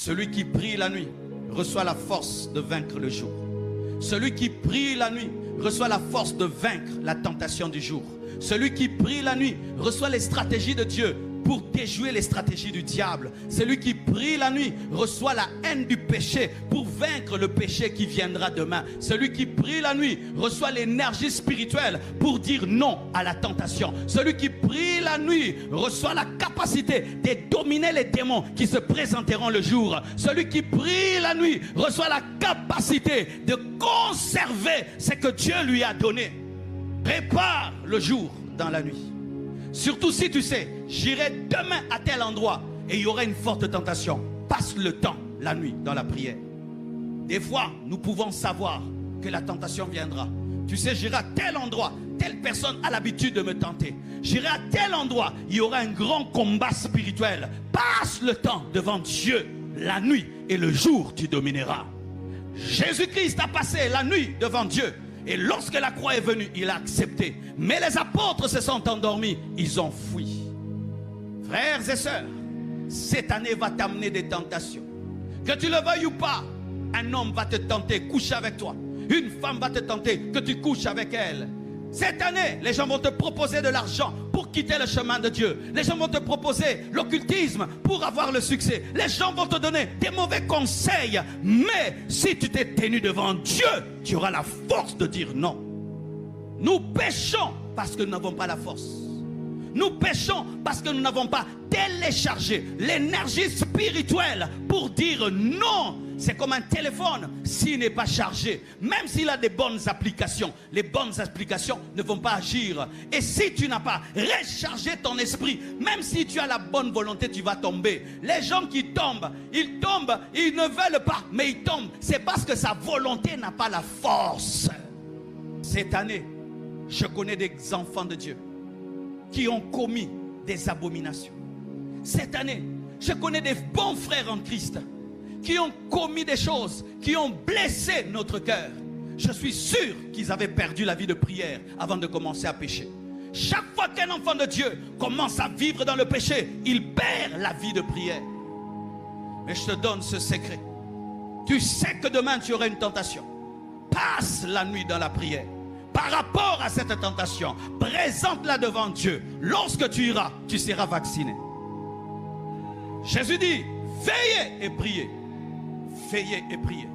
Celui qui prie la nuit reçoit la force de vaincre le jour. Celui qui prie la nuit reçoit la force de vaincre la tentation du jour. Celui qui prie la nuit reçoit les stratégies de Dieu pour déjouer les stratégies du diable. Celui qui prie la nuit reçoit la haine du péché pour vaincre le péché qui viendra demain. Celui qui prie la nuit reçoit l'énergie spirituelle pour dire non à la tentation. Celui qui prie la nuit reçoit la capacité de dominer les démons qui se présenteront le jour. Celui qui prie la nuit reçoit la capacité de conserver ce que Dieu lui a donné. Prépare le jour dans la nuit. Surtout si tu sais, j'irai demain à tel endroit et il y aura une forte tentation. Passe le temps, la nuit, dans la prière. Des fois, nous pouvons savoir que la tentation viendra. Tu sais, j'irai à tel endroit, telle personne a l'habitude de me tenter. J'irai à tel endroit, il y aura un grand combat spirituel. Passe le temps devant Dieu, la nuit et le jour tu domineras. Jésus-Christ a passé la nuit devant Dieu. Et lorsque la croix est venue, il a accepté. Mais les apôtres se sont endormis. Ils ont fui. Frères et sœurs, cette année va t'amener des tentations. Que tu le veuilles ou pas, un homme va te tenter, coucher avec toi. Une femme va te tenter, que tu couches avec elle. Cette année, les gens vont te proposer de l'argent pour quitter le chemin de Dieu. Les gens vont te proposer l'occultisme pour avoir le succès. Les gens vont te donner des mauvais conseils. Mais si tu t'es tenu devant Dieu, tu auras la force de dire non. Nous péchons parce que nous n'avons pas la force. Nous péchons parce que nous n'avons pas téléchargé l'énergie spirituelle pour dire non. C'est comme un téléphone, s'il n'est pas chargé, même s'il a des bonnes applications, les bonnes applications ne vont pas agir. Et si tu n'as pas rechargé ton esprit, même si tu as la bonne volonté, tu vas tomber. Les gens qui tombent, ils ne veulent pas, mais ils tombent. C'est parce que sa volonté n'a pas la force. Cette année, je connais des enfants de Dieu qui ont commis des abominations. Cette année, je connais des bons frères en Christ qui ont commis des choses, qui ont blessé notre cœur. Je suis sûr qu'ils avaient perdu la vie de prière avant de commencer à pécher. Chaque fois qu'un enfant de Dieu commence à vivre dans le péché, il perd la vie de prière. Mais je te donne ce secret. Tu sais que demain tu auras une tentation. Passe la nuit dans la prière. Par rapport à cette tentation, présente-la devant Dieu. Lorsque tu iras, tu seras vacciné. Jésus dit, veillez et priez. Veillez et priez.